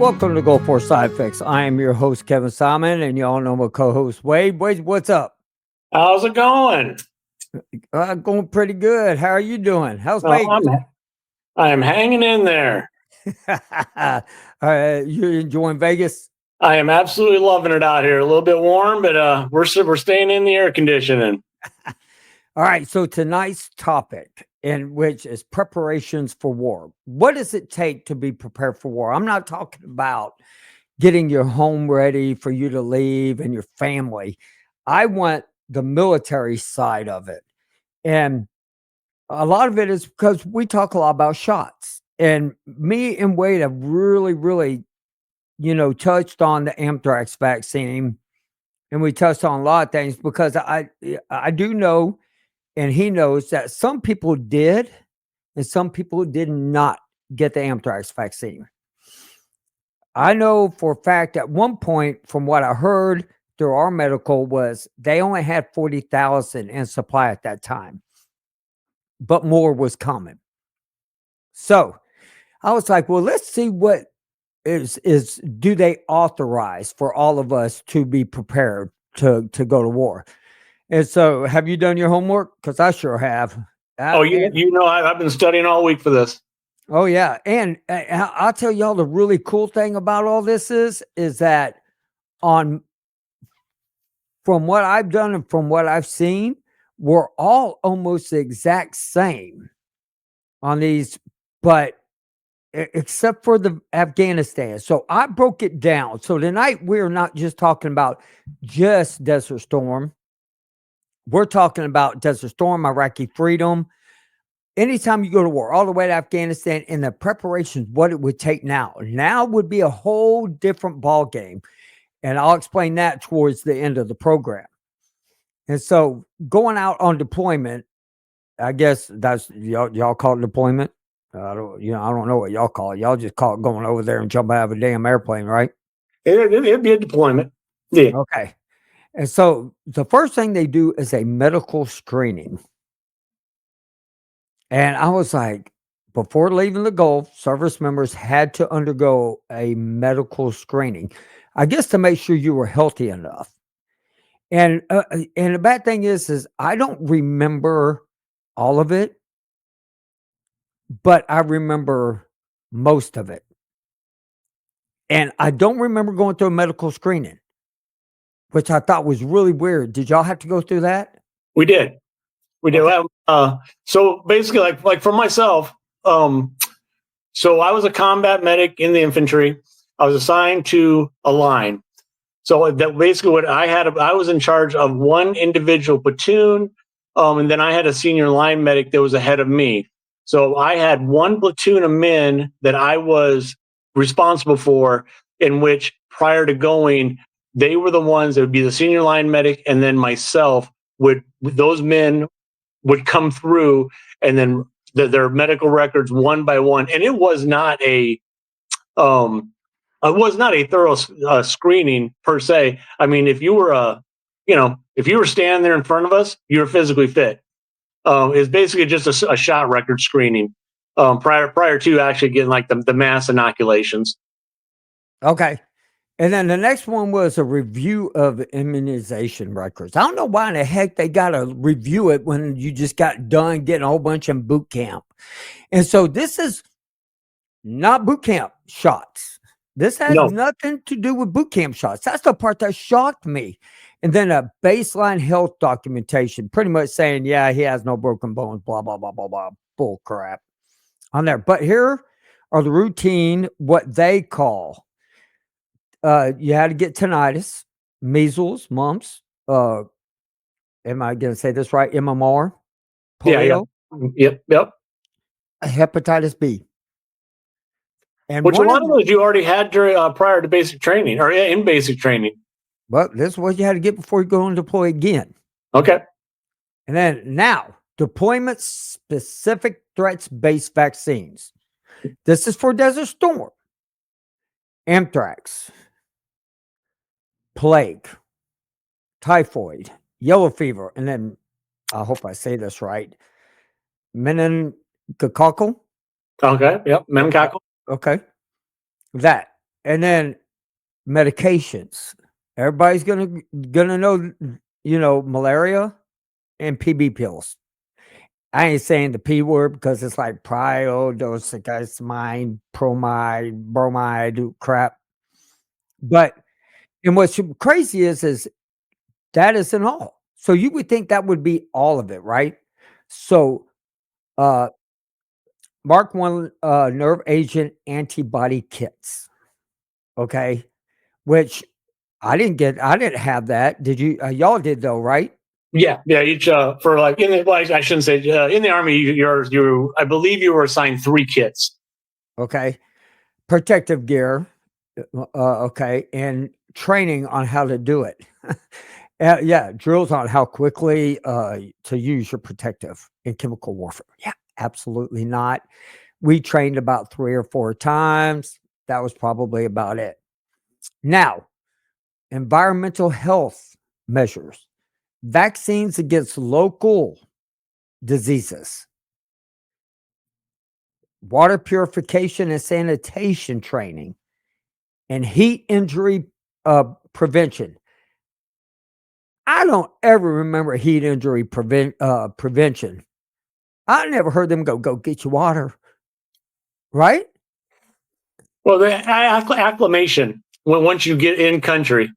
Welcome to Go for Side Effects. I am your host, Kevin Simon, and y'all know my co-host, Wade. Wade, what's up? How's it going? Going pretty good. How are you doing? How's Oh, Vegas? I'm hanging in there. You enjoying Vegas? I am absolutely loving it out here. A little bit warm, but we're staying in the air conditioning. All right. So tonight's topic, in which is preparations for war. What does it take to be prepared for war? I'm not talking about getting your home ready for you to leave and your family. I want the military side of it. And a lot of it is because we talk a lot about shots. And me and Wade have really, touched on the anthrax vaccine. And we touched on a lot of things because I do know, and he knows that some people did and some people did not get the anthrax vaccine. I know for a fact at one point, from what I heard through our medical, was they only had 40,000 in supply at that time, but more was coming. So I was like, well, let's see what is do they authorize for all of us to be prepared to go to war. And so, have you done your homework? Because I sure have. I've been studying all week for this. Oh yeah, and I'll tell y'all the really cool thing about all this is that on from what I've done and from what I've seen, we're all almost the exact same on these, but except for the Afghanistan. So I broke it down. So tonight we're not just talking about just Desert Storm. We're talking about Desert Storm, Iraqi freedom. Anytime you go to war, all the way to Afghanistan, and the preparations, what it would take now. Now would be a whole different ball game. And I'll explain that towards the end of the program. And so going out on deployment, I guess that's y'all call it deployment. I don't know what y'all call it. Y'all just call it going over there and jumping out of a damn airplane, right? It'd be a deployment. Yeah. Okay. And so the first thing they do is a medical screening. And I was like, before leaving the Gulf, service members had to undergo a medical screening, I guess, to make sure you were healthy enough. And the bad thing is I don't remember all of it, but I remember most of it. And I don't remember going through a medical screening, which I thought was really weird. Did y'all have to go through that? We did. We Okay. did. So basically, like for myself, so I was a combat medic in the infantry. I was assigned to a line. So that basically what I had, I was in charge of one individual platoon, and then I had a senior line medic that was ahead of me. So I had one platoon of men that I was responsible for, in which prior to going, they were the ones that would be the senior line medic, and then myself those men would come through, and then their medical records one by one, and it was not a thorough screening per se. I mean, if you were if you were standing there in front of us, you were physically fit. It's basically just a shot record screening prior to actually getting like the mass inoculations. Okay. And then the next one was a review of immunization records. I don't know why in the heck they got to review it when you just got done getting a whole bunch in boot camp. And so this is not boot camp shots. This has nothing to do with boot camp shots. That's the part that shocked me. And then a baseline health documentation, pretty much saying, yeah, he has no broken bones, blah, blah, blah, blah, blah, bull crap on there. But here are the routine, what they call. You had to get tinnitus, measles, mumps. Am I going to say this right? MMR, polio, Yep. hepatitis B. And which a lot of those you already had prior to basic training or in basic training. Well, this is what you had to get before you go and deploy again. Okay. And then now, deployment specific threats based vaccines. This is for Desert Storm, anthrax, plague, typhoid, yellow fever, and then I hope I say this right, meningococcal. Okay. Yep. Meningococcal. Okay. That. And then medications. Everybody's gonna know, malaria and PB pills. I ain't saying the P word because it's like priodosicamide, promide, bromide, crap. But and what's crazy is that isn't all. So you would think that would be all of it, right? So uh Mark one nerve agent antibody kits. Okay. Which I didn't have that. Did you? Y'all did though, right? Yeah. Each for like in the, well, I shouldn't say in the Army. I believe you were assigned 3 kits. Okay. Protective gear. Okay. And training on how to do it. Yeah. Drills on how quickly to use your protective in chemical warfare. Yeah. Absolutely not. We trained about 3 or 4 times. That was probably about it. Now, environmental health measures, vaccines against local diseases, water purification and sanitation training, and heat injury prevention. I don't ever remember heat injury prevention. I never heard them go get your water, right? Well, the acclimation when once you get in country.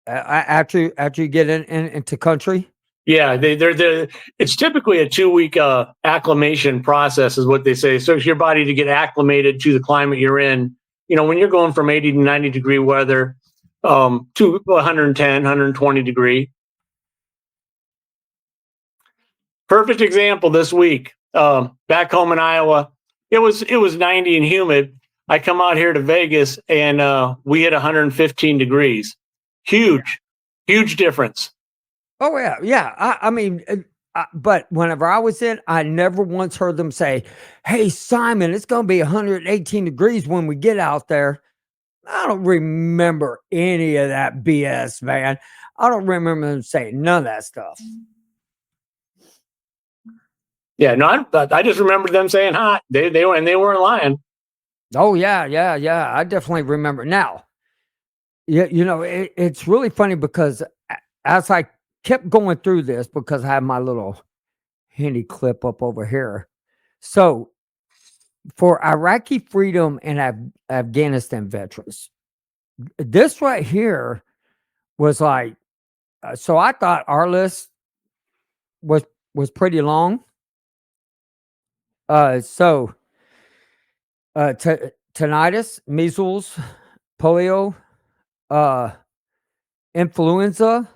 After you get into country. Yeah, they're it's typically a 2-week acclimation process, is what they say. So it's your body to get acclimated to the climate you're in. When you're going from 80 to 90 degree weather to 110, 120 degree. Perfect example this week. Back home in Iowa, it was 90 and humid. I come out here to Vegas and we hit 115 degrees. Huge difference. Oh yeah, yeah. I mean, but whenever I was in, I never once heard them say, "Hey Simon, it's going to be 118 degrees when we get out there." I don't remember any of that BS, man. I don't remember them saying none of that stuff. Yeah, no, I just remember them saying hot. They weren't lying. Oh yeah. I definitely remember. Now, it's really funny because as I kept going through this, because I have my little handy clip up over here. So for Iraqi freedom and Afghanistan veterans, this right here was like, so I thought our list was pretty long. So tinnitus, measles, polio, uh, influenza,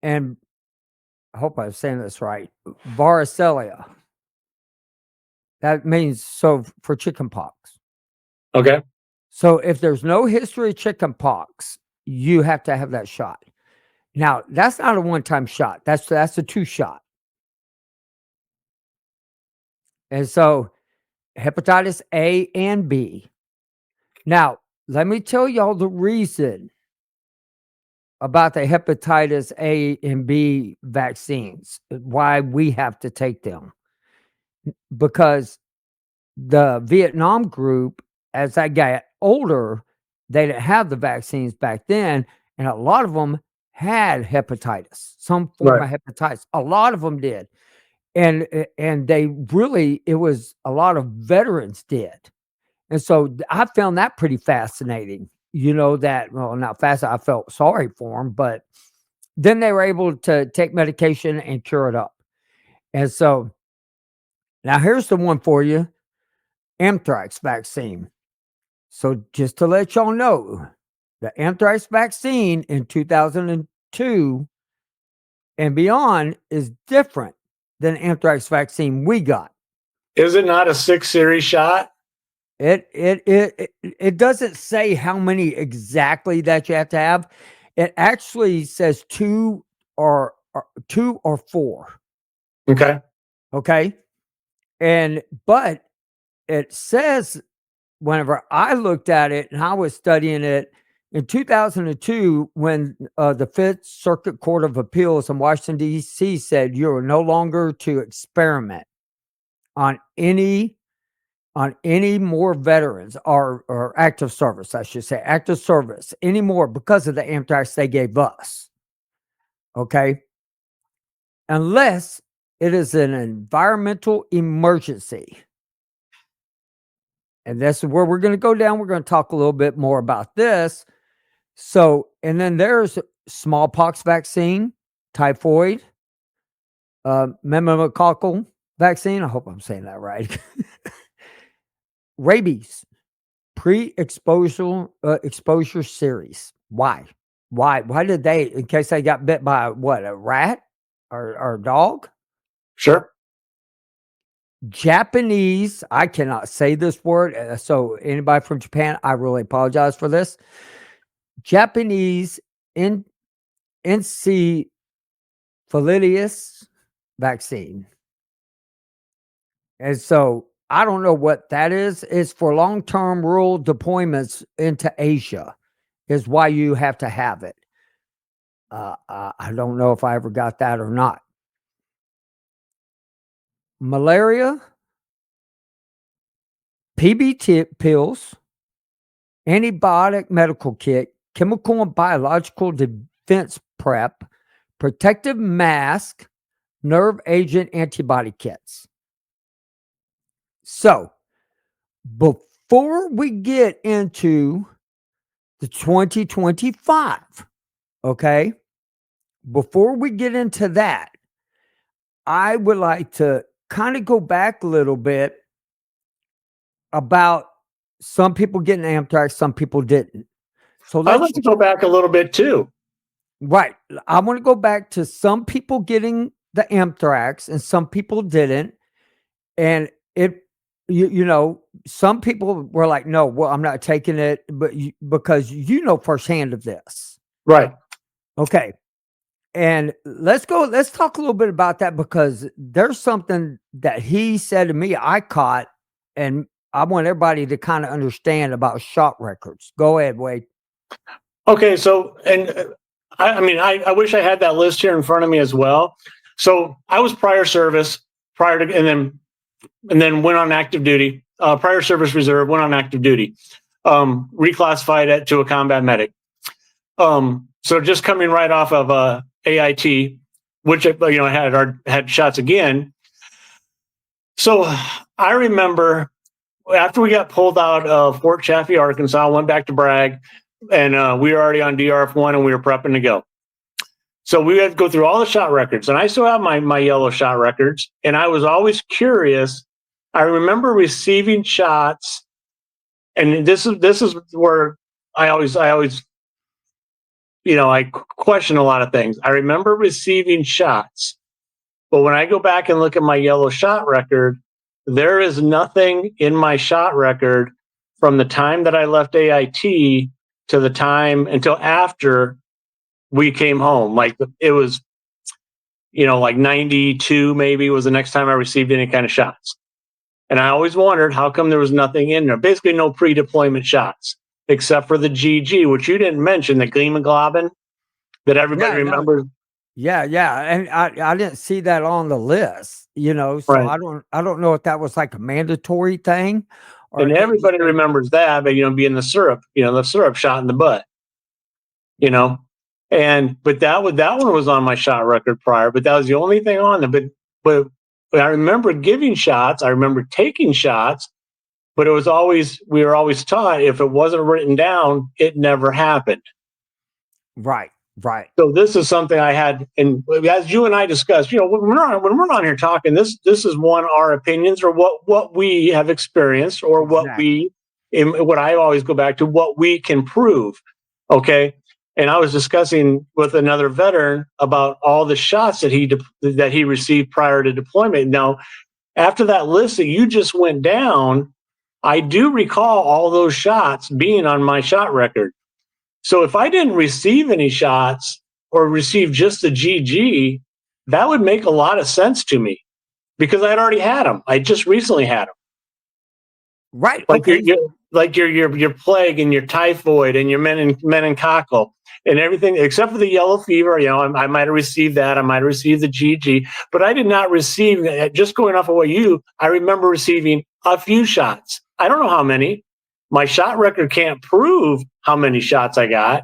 and I hope I'm saying this right, varicella. That means so for chicken pox. Okay. So if there's no history of chicken pox, you have to have that shot. Now, that's not a one-time shot. That's a 2 shot. And so hepatitis A and B. Now, let me tell y'all the reason about the hepatitis A and B vaccines, why we have to take them. Because the Vietnam group, as I got older, they didn't have the vaccines back then, and a lot of them had hepatitis, some form Right. of hepatitis. A lot of them did. And they really, it was a lot of veterans did. And so I found that pretty fascinating. That, well, not fast. I felt sorry for them, but then they were able to take medication and cure it up. And so now here's the one for you, anthrax vaccine. So just to let y'all know, the anthrax vaccine in 2002 and beyond is different than anthrax vaccine we got. Is it not a 6-series shot? It doesn't say how many exactly that you have to have. It actually says 2 or 4. Okay. Okay. But it says, whenever I looked at it and I was studying it in 2002, when the Fifth Circuit Court of Appeals in Washington, D.C. said you are no longer to experiment on any on any more veterans or active service, I should say, active service anymore because of the anthrax they gave us. Okay. Unless it is an environmental emergency. And that's where we're going to go down. We're going to talk a little bit more about this. So, and then there's smallpox vaccine, typhoid, meningococcal vaccine. I hope I'm saying that right. Rabies, pre-exposure exposure series. Why? Why did they? In case they got bit by what, a rat or a dog? Sure. Japanese. I cannot say this word. So anybody from Japan, I really apologize for this. Japanese encephalitis vaccine. And so I don't know what that is. It's for long-term rural deployments into Asia, is why you have to have it. I don't know if I ever got that or not. Malaria, PBT pills, antibiotic medical kit, chemical and biological defense prep, protective mask, nerve agent antibody kits. So, before we get into the 2025, okay, before we get into that, I would like to kind of go back a little bit about some people getting anthrax, some people didn't. So I'd like to go back a little bit too. Right. I want to go back to some people getting the anthrax and some people didn't. And you know, some people were like, no, well, I'm not taking it, but because you know firsthand of this. Right. Okay. And let's talk a little bit about that, because there's something that he said to me I caught, and I want everybody to kind of understand about shot records. Go ahead, Wade. Okay, so, and I mean, I wish I had that list here in front of me as well. So I was prior service, and then went on active duty. Prior service reserve, went on active duty. Reclassified it to a combat medic. So just coming right off of AIT, which had shots again. So I remember after we got pulled out of Fort Chaffee, Arkansas, went back to Bragg, and we were already on DRF1 and we were prepping to go. So we had to go through all the shot records, and I still have my yellow shot records. And I was always curious. I remember receiving shots, and this is where I always I question a lot of things. I remember receiving shots, but when I go back and look at my yellow shot record, there is nothing in my shot record from the time that I left AIT to the time until after we came home. Like it was, like 92 maybe was the next time I received any kind of shots. And I always wondered how come there was nothing in there. Basically no pre-deployment shots, except for the GG, which you didn't mention, the hemoglobin that everybody remembers. No. Yeah. And I didn't see that on the list, so Right. I don't know if that was like a mandatory thing. And everybody remembers that, but being the syrup shot in the butt, but that one was on my shot record prior, but that was the only thing on there. But I remember giving shots, I remember taking shots, but we were always taught if it wasn't written down, it never happened. Right. So this is something I had, and as you and I discussed, when we're on here talking, this is our opinions or what we have experienced, or Exactly. what I always go back to, what we can prove. Okay. And I was discussing with another veteran about all the shots that he received prior to deployment. Now, after that list that you just went down, I do recall all those shots being on my shot record. So if I didn't receive any shots or receive just the GG, that would make a lot of sense to me, because I'd already had them. I just recently had them. Right. Like Okay. your plague and your typhoid and your meningococcal and everything, except for the yellow fever. I might have received that. I might have received the GG, but I did not receive, just going off of I remember receiving a few shots. I don't know how many. My shot record can't prove how many shots I got.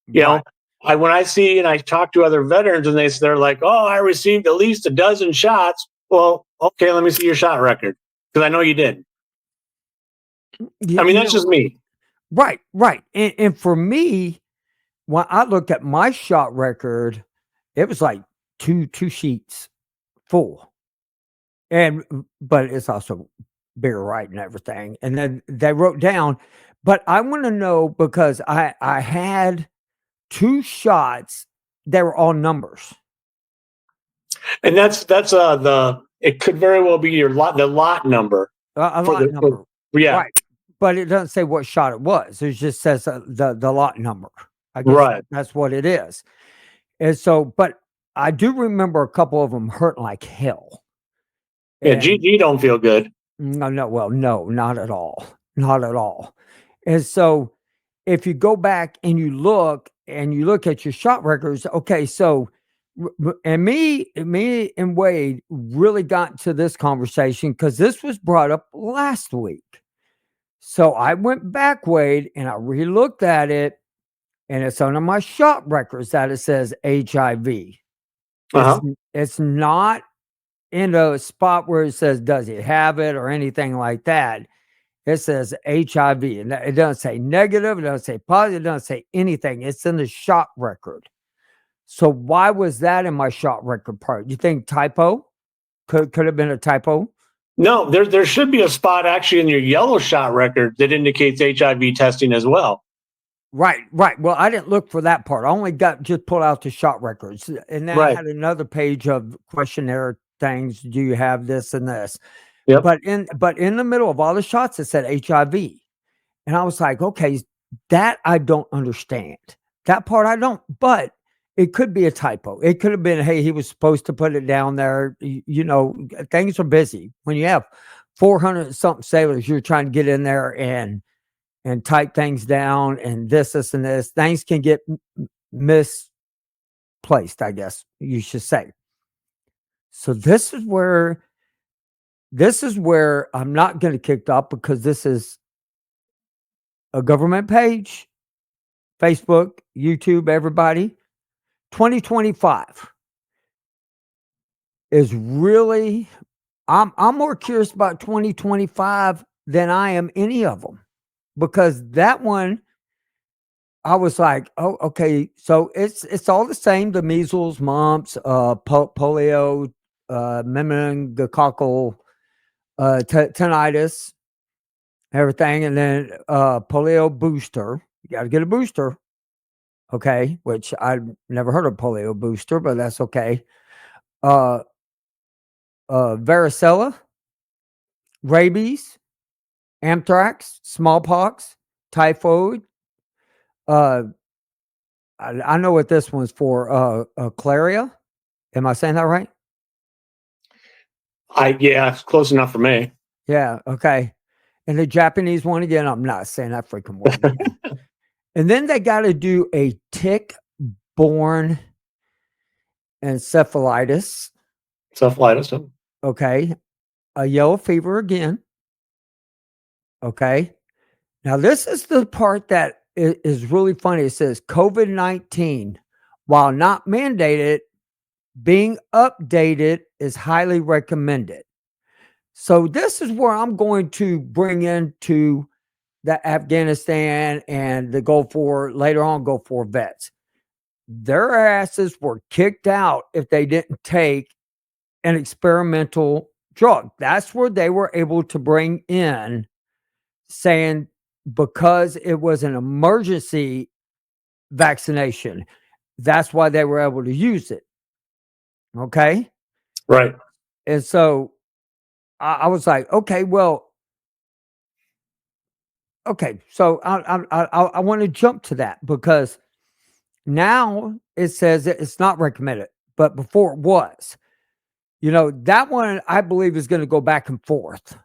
You Right. know, when I see and I talk to other veterans and they're like, "Oh, I received at least a dozen shots." Well, okay, let me see your shot record because I know you did. I mean, You that's know, just me. right, right. And for me, when I looked at my shot record, it was like two sheets full. And but it's also bigger, right, and everything. And then they wrote down, but I want to know because I had two shots, they were all numbers. And that's the it could very well be the lot number A for lot the number, yeah, right, but it doesn't say what shot it was. It just says, the lot number. I guess right. that's what it is. And so but I do remember a couple of them hurt like hell, Yeah, and GG don't feel good. no, well, no, not at all, not at all. And so, if you go back and you look at your shot records, okay, so and me and Wade really got into this conversation because this was brought up last week. So I went back, Wade, and I relooked at it, and it's under my shot records that it says HIV. It's Uh-huh. it's not in a spot where it says does he have it or anything like that. It says HIV, and it doesn't say negative, it doesn't say positive, it doesn't say anything. It's in the shot record. So why was that in my shot record part? You think typo? Could have been a typo? No, there should be a spot actually in your yellow shot record that indicates HIV testing as well. Right, right. Well, I didn't look for that part. I only got just pulled out the shot records, and then I Right. had another page of questionnaire things. Do you have this and this? Yep. But in the middle of all the shots, it said HIV. And I was like, okay, that I don't understand. That part I don't, but it could be a typo. It could have been, hey, he was supposed to put it down there. Things are busy. When you have 400 something sailors, you're trying to get in there and type things down and this, and this. Things can get misplaced, I guess you should say. So this is where I'm not going to kick off because this is a government page. Facebook, YouTube, everybody. 2025 is really I'm more curious about 2025 than I am any of them because that one I was like, oh, okay, so it's all the same: the measles, mumps, polio, meningococcal, tinnitus, everything, and then polio booster. You got to get a booster. Okay, which I've never heard of polio booster, but that's okay. Uh, varicella, rabies, anthrax, smallpox, typhoid. Uh, I know what this one's for. Claria. Am I saying that right? Yeah, it's close enough for me. Yeah. Okay. And the Japanese one again. I'm not saying that freaking word again. And then they got to do a tick-borne encephalitis. Cephalitis. Okay. A yellow fever again. Okay. Now, this is the part that is really funny. It says COVID-19, while not mandated, being updated is highly recommended. So, this is where I'm going to bring into the Afghanistan and the Gulf War, later on, Gulf War vets. Their asses were kicked out if they didn't take an experimental drug. That's where they were able to bring in saying because it was an emergency vaccination, that's why they were able to use it. Okay. Right. And so I was like, okay, well, okay. So I want to jump to that because now it says that it's not recommended, but before it was. That one I believe is going to go back and forth.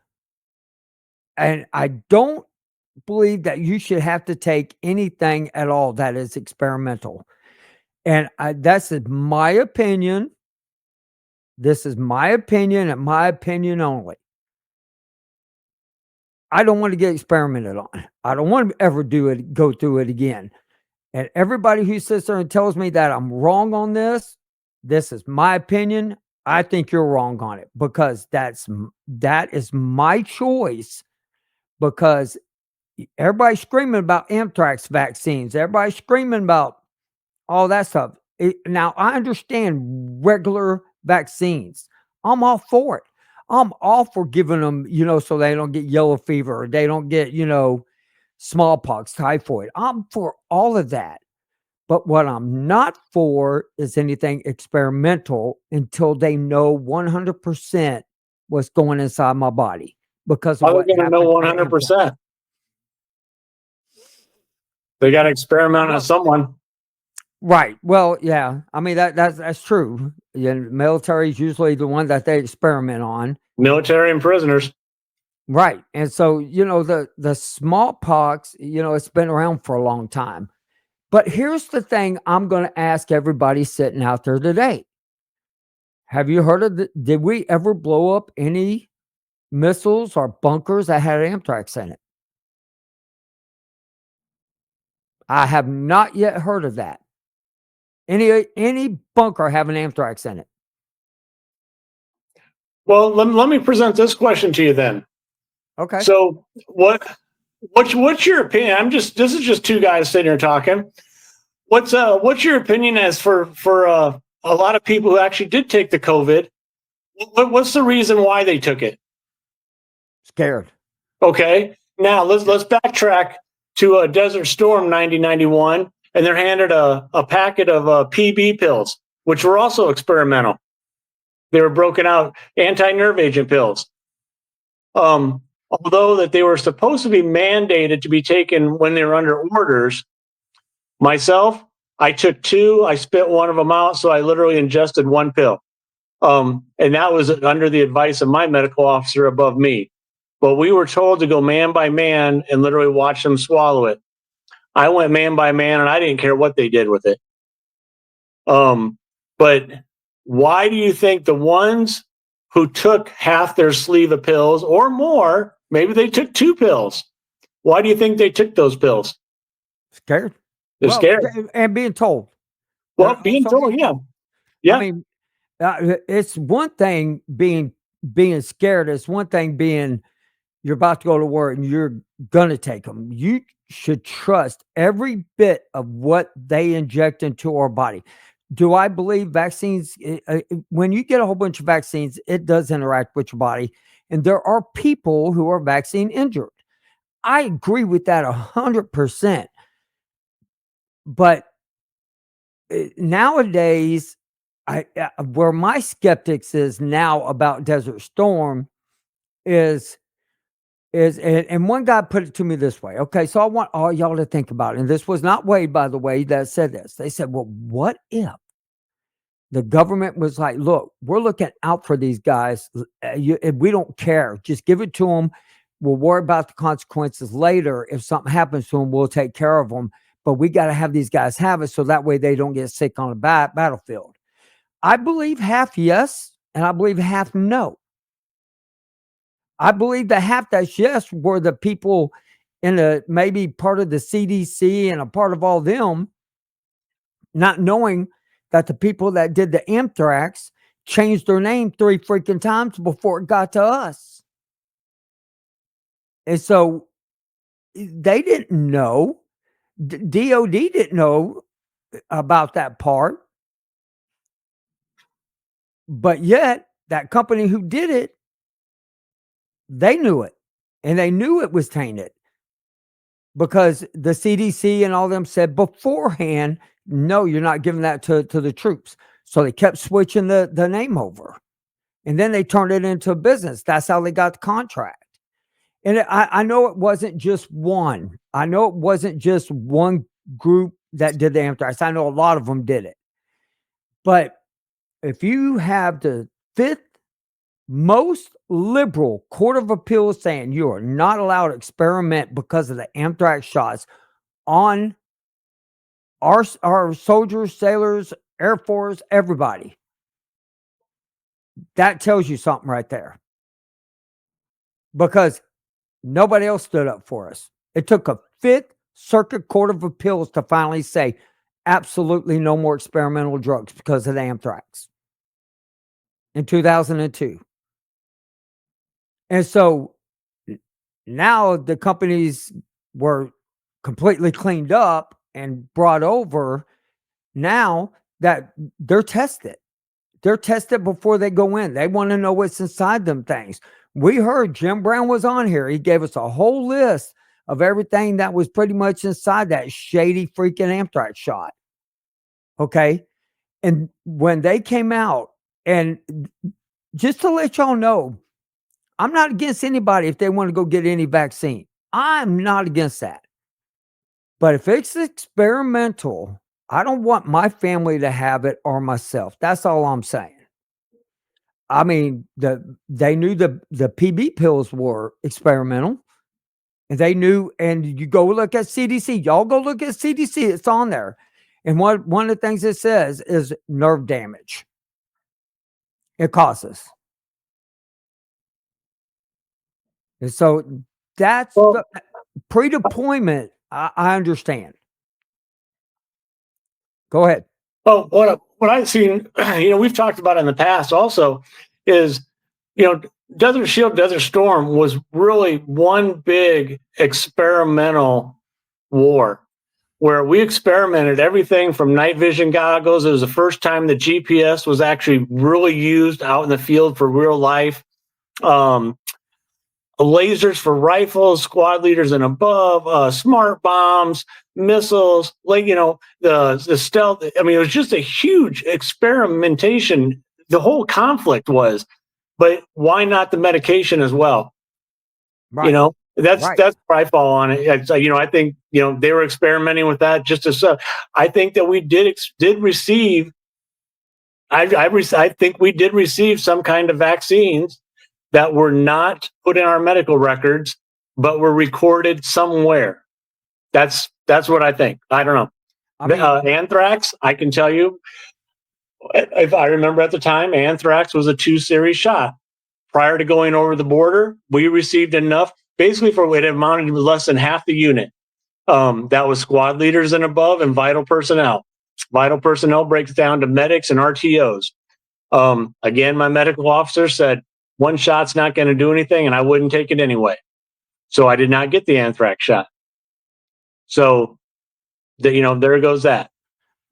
And I don't believe that you should have to take anything at all that is experimental. And that's my opinion. This is my opinion and my opinion only. I don't want to get experimented on. I don't want to ever go through it again. And everybody who sits there and tells me that I'm wrong on this is my opinion. I think you're wrong on it because that is my choice. Because everybody's screaming about anthrax vaccines. Everybody's screaming about all that stuff. Now I understand regular vaccines. I'm all for it. I'm all for giving them, so they don't get yellow fever or they don't get, smallpox, typhoid. I'm for all of that. But what I'm not for is anything experimental until they know 100% what's going inside my body because of How are what they going to know happened to the anthrax. 100%? They got to experiment on someone. Right. Well, yeah. I mean that's true. Yeah, military is usually the one that they experiment on. Military and prisoners. Right. And so, the smallpox, it's been around for a long time. But here's the thing I'm going to ask everybody sitting out there today. Have you heard of did we ever blow up any missiles or bunkers that had anthrax in it? I have not yet heard of that. Any bunker having anthrax in it. Well, let me present this question to you then. Okay. So what's your opinion? This is just two guys sitting here talking. What's your opinion as for a lot of people who actually did take the COVID? What's the reason why they took it? Scared. Okay. Now let's backtrack to a Desert Storm 1991, and they're handed a packet of PB pills, which were also experimental. They were broken out anti-nerve agent pills. Although that they were supposed to be mandated to be taken when they were under orders, myself, I took two. I spit one of them out, so I literally ingested one pill. And that was under the advice of my medical officer above me. But we were told to go man by man and literally watch them swallow it. I went man by man, and I didn't care what they did with it. But why do you think the ones who took half their sleeve of pills or more, maybe they took two pills, why do you think they took those pills? Scared. They're scared. And being told. Well, being told, yeah. I mean, it's one thing being scared. It's one thing being you're about to go to work and you're gonna take them. You should trust every bit of what they inject into our body. Do I believe vaccines? When you get a whole bunch of vaccines, it does interact with your body, and there are people who are vaccine injured. I agree with that 100%. But nowadays, where my skeptics is now about Desert Storm is and one guy put it to me this way. Okay, so I want all y'all to think about it. And this was not Wade, by the way, that said this. They said, well, what if the government was like, look, we're looking out for these guys. We don't care. Just give it to them. We'll worry about the consequences later. If something happens to them, we'll take care of them. But we got to have these guys have it so that way they don't get sick on the battlefield. I believe half yes, and I believe half no. I believe the half that's yes were the people in maybe part of the CDC and a part of all them, not knowing that the people that did the anthrax changed their name 3 freaking times before it got to us. And so they didn't know. DOD didn't know about that part. But yet, that company who did it, they knew it. And they knew it was tainted. Because the CDC and all them said beforehand, no, you're not giving that to the troops. So they kept switching the name over. And then they turned it into a business. That's how they got the contract. And I know it wasn't just one. I know it wasn't just one group that did the anthrax. I know a lot of them did it. But if you have the 5th most liberal court of appeals saying you are not allowed to experiment because of the anthrax shots on our soldiers, sailors, Air Force, everybody, that tells you something right there. Because Nobody else stood up for us. It took a Fifth Circuit Court of Appeals to finally say absolutely no more experimental drugs because of the anthrax in 2002. And so now the companies were completely cleaned up and brought over. Now that they're tested, before they go in. They want to know what's inside them things. We heard Jim Brown was on here. He gave us a whole list of everything that was pretty much inside that shady freaking anthrax shot. Okay. And when they came out, and just to let y'all know, I'm not against anybody if they want to go get any vaccine. I'm not against that. But if it's experimental, I don't want my family to have it or myself. That's all I'm saying. I mean, they knew the PB pills were experimental, and they knew. And you go look at CDC. Y'all go look at CDC. It's on there. And one of the things it says is nerve damage. It causes. And so that's Well, the pre-deployment. I understand. Go ahead. well, what I've seen, we've talked about in the past also is, Desert Shield, Desert Storm was really one big experimental war where we experimented everything from night vision goggles. It was the first time that GPS was actually really used out in the field for real life. Lasers for rifles, squad leaders and above, smart bombs, missiles, the stealth. I mean, it was just a huge experimentation. The whole conflict was, but why not the medication as well? Right. That's Right. where I fall on it. I think they were experimenting with that just as. I think that we did receive. I think we did receive some kind of vaccines that were not put in our medical records, but were recorded somewhere. That's what I think. I don't know. I mean, Anthrax, I can tell you, if I remember at the time, anthrax was a 2-series shot. Prior to going over the border, we received enough, basically for it amounted to less than half the unit. That was squad leaders and above and vital personnel. Vital personnel breaks down to medics and RTOs. Again, my medical officer said one shot's not going to do anything, and I wouldn't take it anyway. So I did not get the anthrax shot. So, there goes that.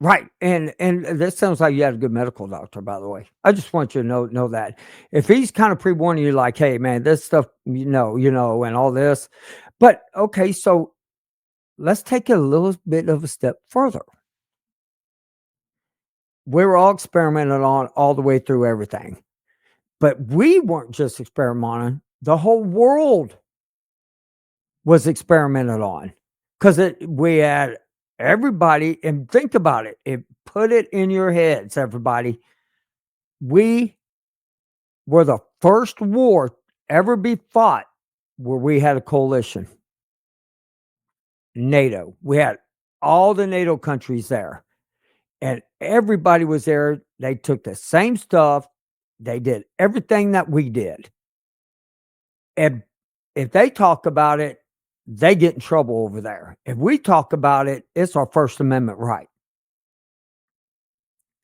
right. And this sounds like you had a good medical doctor, by the way. I just want you to know that. If he's kind of pre-warning you like, hey man, this stuff, and all this. But okay, so let's take it a little bit of a step further. We were all experimented on all the way through everything. But we weren't just experimenting, the whole world was experimented on. Because we had everybody, and think about it, put it in your heads, everybody. We were the first war ever be fought where we had a coalition. NATO. We had all the NATO countries there, and everybody was there. They took the same stuff. They did everything that we did. And if they talk about it, they get in trouble over there. If we talk about it, it's our First Amendment right.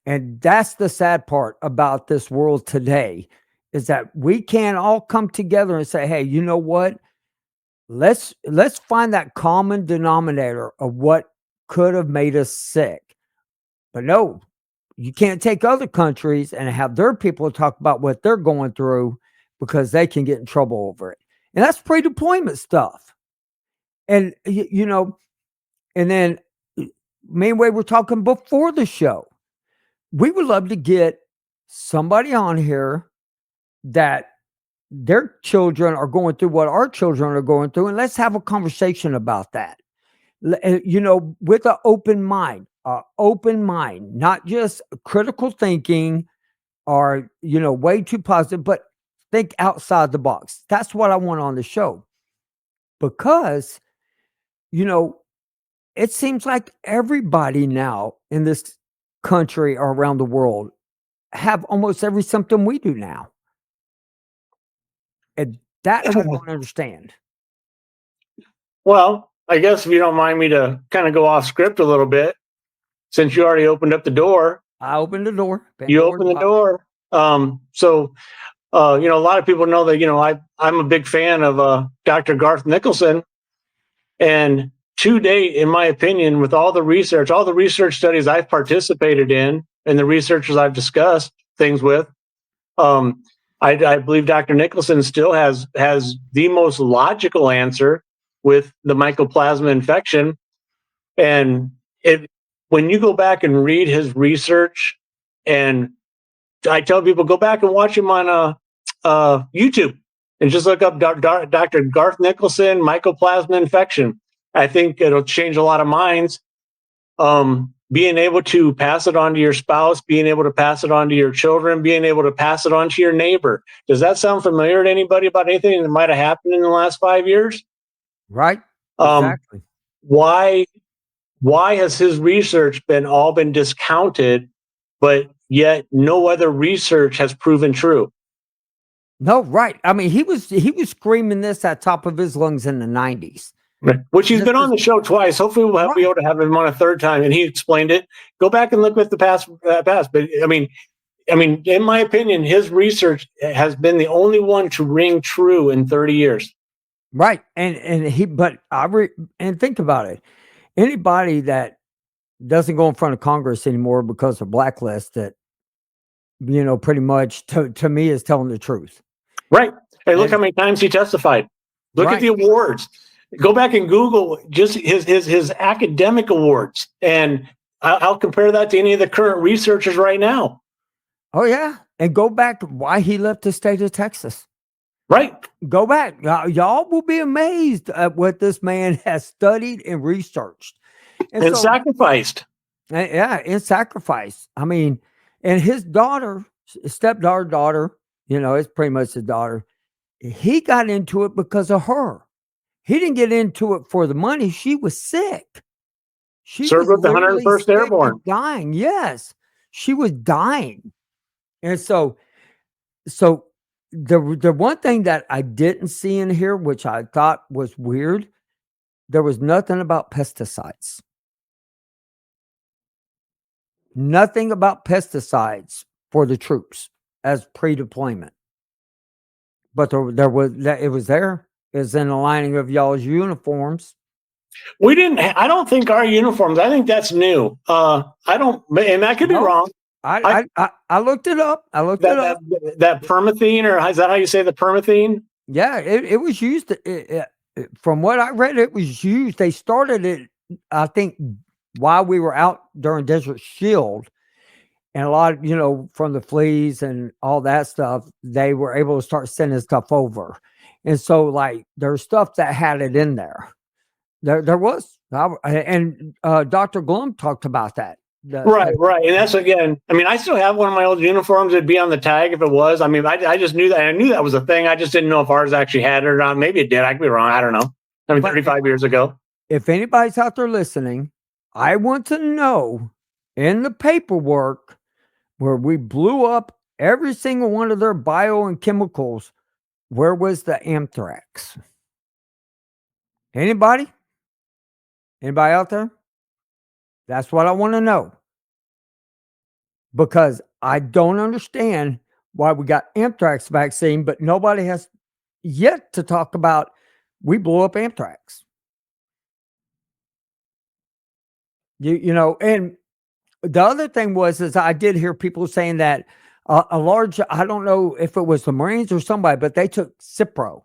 And that's the sad part about this world today, is that we can't all come together and say, hey, you know what? Let's find that common denominator of what could have made us sick. But no, you can't take other countries and have their people talk about what they're going through, because they can get in trouble over it. And that's pre-deployment stuff. And and then meanwhile, we're talking before the show. We would love to get somebody on here that their children are going through what our children are going through, and let's have a conversation about that. With an open mind, not just critical thinking or way too positive, but think outside the box. That's what I want on the show, because it seems like everybody now in this country or around the world have almost every symptom we do now. And that I don't understand. Well, I guess if you don't mind me to kind of go off script a little bit, since you already opened up the door, I opened the door. you opened the door. So a lot of people know that I'm a big fan of Dr. Garth Nicholson, and to date, in my opinion, with all the research studies I've participated in, and the researchers I've discussed things with, um, I believe Dr. Nicholson still has the most logical answer with the mycoplasma infection. And when you go back and read his research, and I tell people go back and watch him on YouTube and just look up Dr. Garth Nicholson mycoplasma infection. I think it'll change a lot of minds. Being able to pass it on to your spouse, being able to pass it on to your children, being able to pass it on to your neighbor. Does that sound familiar to anybody about anything that might have happened in the last 5 years? Right. Um, Exactly. why has his research been discounted, but yet no other research has proven true? No, right. I mean, he was screaming this at top of his lungs in the 90s. Which he's This been on is the show twice. Hopefully, we'll be able to have him on a third time, and he explained it. Go back and look at the past. But I mean, in my opinion, his research has been the only one to ring true in 30 years. right. And think about it. Anybody that doesn't go in front of Congress anymore because of blacklisted, pretty much to me is telling the truth. Right. Hey, look And, how many times he testified. Look at right. the awards. Go back and Google just his academic awards, and I'll compare that to any of the current researchers right now. Oh yeah. And go back to why he left the state of Texas. Right. Go back. Y'all will be amazed at what this man has studied and researched. And sacrificed. Yeah, and sacrifice. I mean, and his daughter, daughter, it's pretty much his daughter. He got into it because of her. He didn't get into it for the money. She was sick. She Served was with the literally 101st sick Airborne. and dying. Yes, she was dying. And so the one thing that I didn't see in here, which I thought was weird, there was nothing about pesticides. Nothing about pesticides for the troops as pre-deployment. But there was that it was there. It's in the lining of y'all's uniforms. We didn't. I don't think our uniforms. I think that's new. I don't, and I could be wrong. I looked it up. That permethine, or is that how you say the permethine? Yeah, it was used. From what I read, it was used. They started it, I think, while we were out during Desert Shield, and a lot of, from the fleas and all that stuff, they were able to start sending stuff over. And so, like, there's stuff that had it in there. There was, and Dr. Glum talked about that. Right. And that's, again, I mean, I still have one of my old uniforms. It'd be on the tag if it was. I mean, I just knew that. I knew that was a thing. I just didn't know if ours actually had it or not. Maybe it did. I could be wrong. I don't know. I mean, 35 years ago. If anybody's out there listening, I want to know in the paperwork where we blew up every single one of their bio and chemicals, where was the anthrax? Anybody? Anybody out there? That's what I want to know. Because I don't understand why we got anthrax vaccine, but nobody has yet to talk about we blew up anthrax. And the other thing is I did hear people saying that a large, I don't know if it was the Marines or somebody, but they took Cipro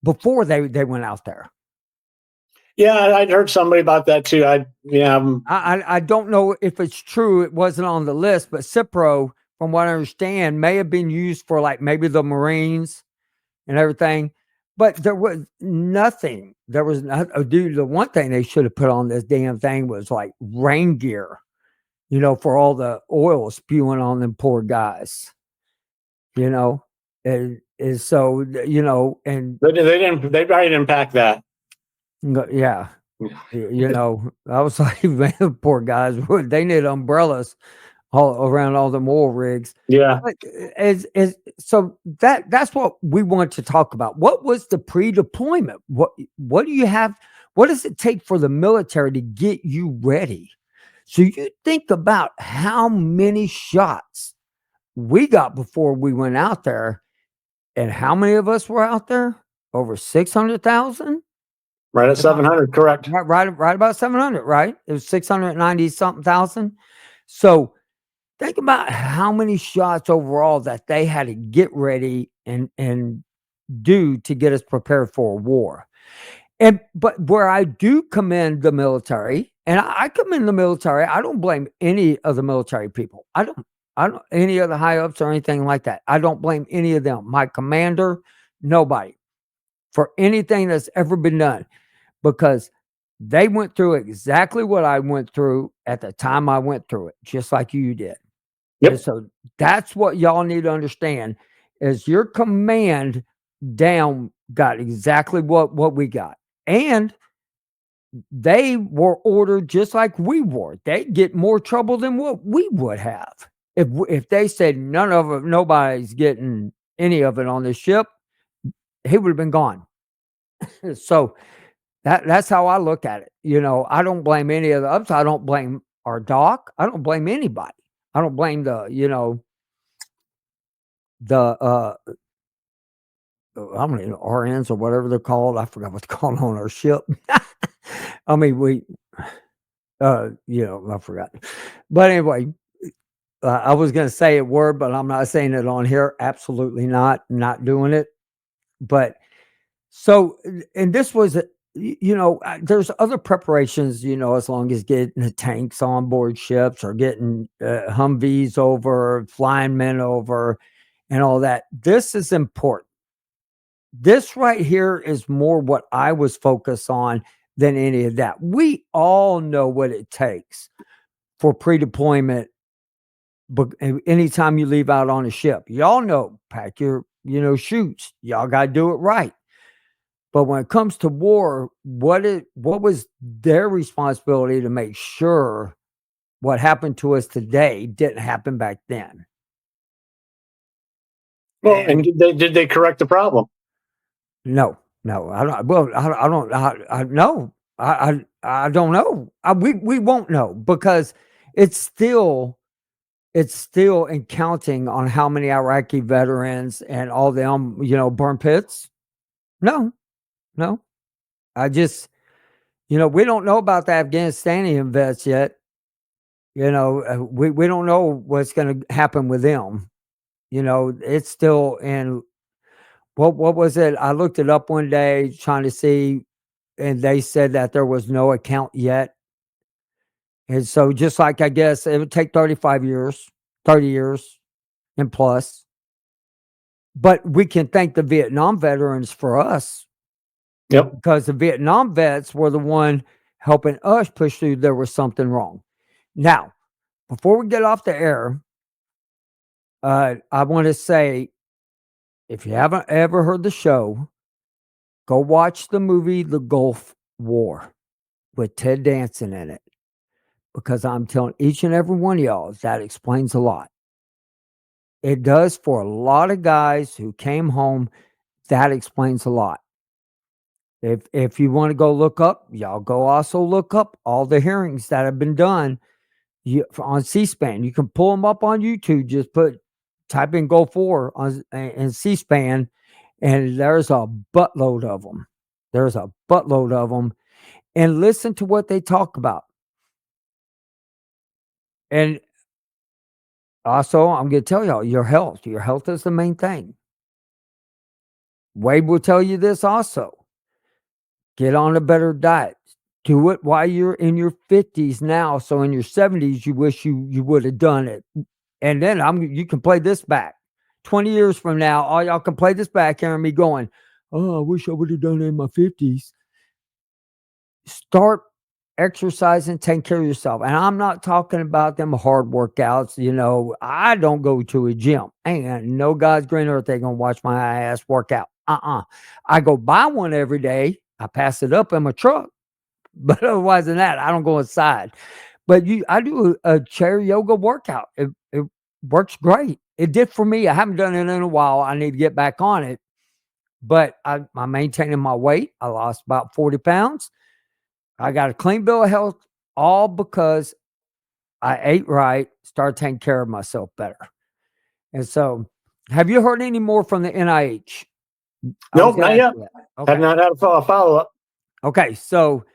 before they went out there. Yeah, I'd heard somebody about that too. I don't know if it's true. It wasn't on the list, but Cipro, from what I understand, may have been used for like maybe the Marines and everything. But there was nothing. There was not. Dude, the one thing they should have put on this damn thing was like rain gear, for all the oil spewing on them poor guys. And so and they probably didn't pack that. Yeah. I was like, man, poor guys, they need umbrellas all around all the oil rigs. Yeah. But so that's what we want to talk about. What was the pre-deployment? What do you have? What does it take for the military to get you ready? So you think about how many shots we got before we went out there, and how many of us were out there? Over 600,000? Right at 700, correct. Right about 700, right? It was 690 something thousand. So think about how many shots overall that they had to get ready and do to get us prepared for a war. And but where I do commend the military, and I commend the military, I don't blame any of the military people. I don't any of the high ups or anything like that. I don't blame any of them. My commander, nobody, for anything that's ever been done, because they went through exactly what I went through at the time I went through it, just like you did. And Yep. so that's what y'all need to understand is your command down got exactly what we got. And they were ordered just like we were. They get more trouble than what we would have. If they said none of it, nobody's getting any of it on this ship, he would have been gone. So that's how I look at it. I don't blame any of the ups. I don't blame our doc. I don't blame anybody. I don't blame the I don't know, RNs or whatever they're called. I forgot what they're called on our ship. I mean, I forgot. But anyway, I was going to say a word, but I'm not saying it on here. Absolutely not doing it. But so, and this was, there's other preparations, as long as getting the tanks on board ships or getting Humvees over, flying men over, and all that. This is important. This right here is more what I was focused on than any of that. We all know what it takes for pre-deployment. But anytime you leave out on a ship, y'all know, pack your, chutes. Y'all got to do it right. But when it comes to war, what was their responsibility to make sure what happened to us today didn't happen back then? Well, and did they correct the problem? No, I don't. Well, I don't. I no, I don't know. We won't know because it's still and counting on how many Iraqi veterans and all them, burn pits. No, no. I just, we don't know about the Afghanistani vets yet. We don't know what's going to happen with them. It's still in. What was it? I looked it up one day trying to see, and they said that there was no account yet. And so, just like I guess it would take 35 years, 30 years and plus. But we can thank the Vietnam veterans for us. Yep. Because the Vietnam vets were the one helping us push through. There was something wrong. Now, before we get off the air, I want to say, if you haven't ever heard the show, go watch the movie The Gulf War with Ted Danson in it. Because I'm telling each and every one of y'all, that explains a lot. It does for a lot of guys who came home. That explains a lot. If you want to go look up, y'all go also look up all the hearings that have been done on C-SPAN. You can pull them up on YouTube. Just type in Gulf War and C-SPAN, and there's a buttload of them. There's a buttload of them, and listen to what they talk about. And also, I'm going to tell y'all, your health. Your health is the main thing. Wade will tell you this also. Get on a better diet. Do it while you're in your 50s now. So in your 70s, you wish you would have done it. And then you can play this back. 20 years from now, all y'all can play this back, hearing me going, oh, I wish I would have done it in my 50s. Start exercising, taking care of yourself. And I'm not talking about them hard workouts. I don't go to a gym. Ain't no God's green earth they gonna watch my ass work out. I go buy one every day. I pass it up in my truck. But otherwise than that, I don't go inside. But I do a chair yoga workout. It works great. It did for me. I haven't done it in a while. I need to get back on it. But I'm maintaining my weight. I lost about 40 pounds. I got a clean bill of health, all because I ate right, started taking care of myself better. And so, have you heard any more from the NIH? Nope, not yet. Okay. Have not had a follow up. Okay. So,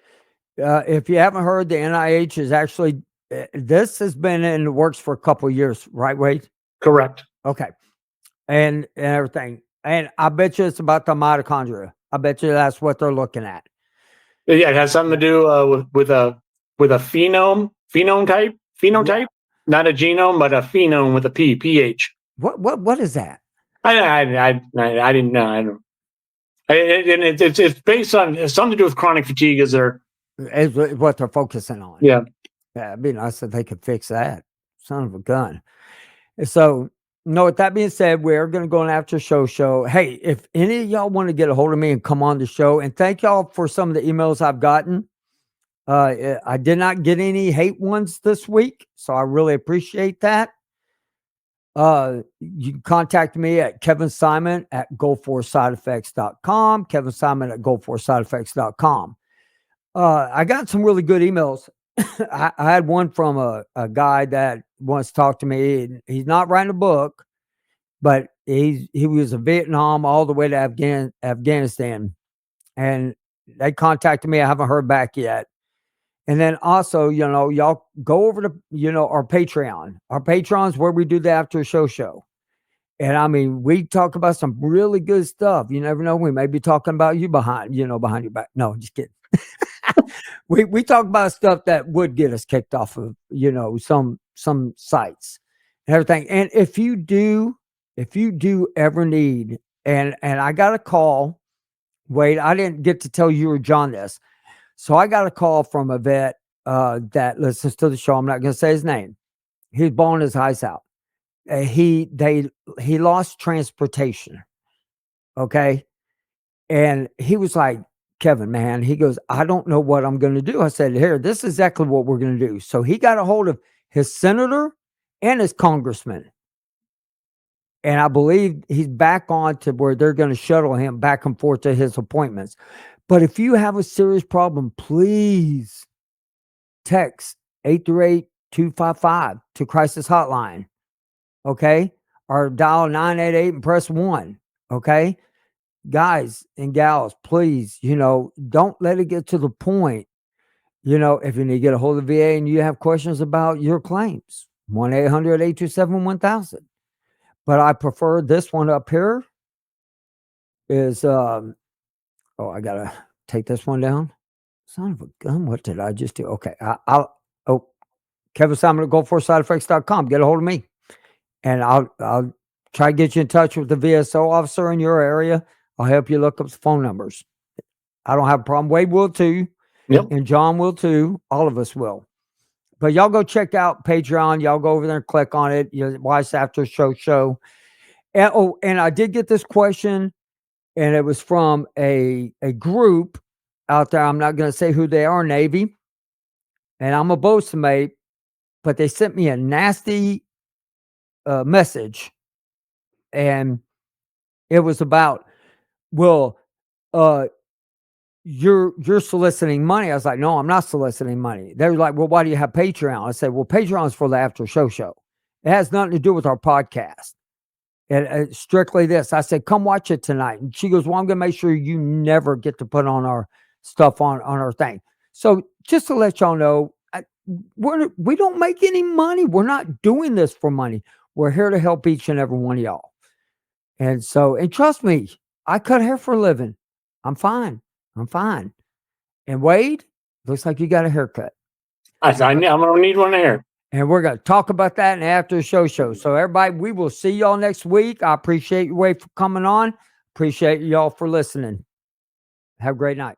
if you haven't heard, the NIH is actually, this has been in the works for a couple of years, right, Wade? Correct. Okay. And everything. And I bet you it's about the mitochondria. I bet you that's what they're looking at. Yeah, it has something to do with a phenotype, Yeah. not a genome, but a phenome with a ph. What is that? I didn't know. I don't. It's based on, it's something to do with chronic fatigue. Is there? Is what they're focusing on. Yeah. Yeah, it'd be nice if they could fix that. Son of a gun. So, no, with that being said, we're going to go on after show. Hey, if any of y'all want to get a hold of me and come on the show, and thank y'all for some of the emails I've gotten. I did not get any hate ones this week, so I really appreciate that. You can contact me at Kevin Simon at goforsideeffects.com, Kevin Simon at goforsideeffects.com. I got some really good emails. I had one from a guy that wants to talk to me. And he's not writing a book, but he was in Vietnam all the way to Afghanistan. And they contacted me. I haven't heard back yet. And then also, y'all go over to, our Patreon. Our Patreon's where we do the after show. And I mean, we talk about some really good stuff. You never know. We may be talking about you behind your back. No, just kidding. we talk about stuff that would get us kicked off of, some sites and everything. And if you do ever need, and I got a call, Wade, I didn't get to tell you or John this. So I got a call from a vet that listens to the show. I'm not going to say his name. He's blowing his eyes out. He lost transportation. Okay. And he was like, Kevin, man, he goes, I don't know what I'm going to do. I said, here, this is exactly what we're going to do. So he got a hold of his senator and his congressman. And I believe he's back on to where they're going to shuttle him back and forth to his appointments. But if you have a serious problem, please text 838-255 to Crisis Hotline. Okay. Or dial 988 and press 1. Okay. Guys and gals, please, don't let it get to the point, if you need to get a hold of VA and you have questions about your claims, 1-800-827-1000. But I prefer this one up here is, I got to take this one down. Son of a gun. What did I just do? Okay. Kevin Simon at GoForSideEffects.com. Get a hold of me and I'll try to get you in touch with the VSO officer in your area. I'll help you look up the phone numbers. I don't have a problem. Wade will too. Yep. And John will too. All of us will. But y'all go check out Patreon. Y'all go over there and click on it. Watch after show. And I did get this question, and it was from a group out there. I'm not going to say who they are, Navy. And I'm a bosun mate, but they sent me a nasty message. And it was about, well, you're soliciting money. I was like, no, I'm not soliciting money. They were like, well, why do you have Patreon? I said, well, Patreon's for the after show. It has nothing to do with our podcast. It's strictly this. I said, come watch it tonight. And she goes, well, I'm going to make sure you never get to put on our stuff on our thing. So just to let y'all know, we don't make any money. We're not doing this for money. We're here to help each and every one of y'all. And trust me, I cut hair for a living. I'm fine. And Wade, looks like you got a haircut. I'm going to need one there. And we're going to talk about that in after the show. So everybody, we will see y'all next week. I appreciate you, Wade, for coming on. Appreciate y'all for listening. Have a great night.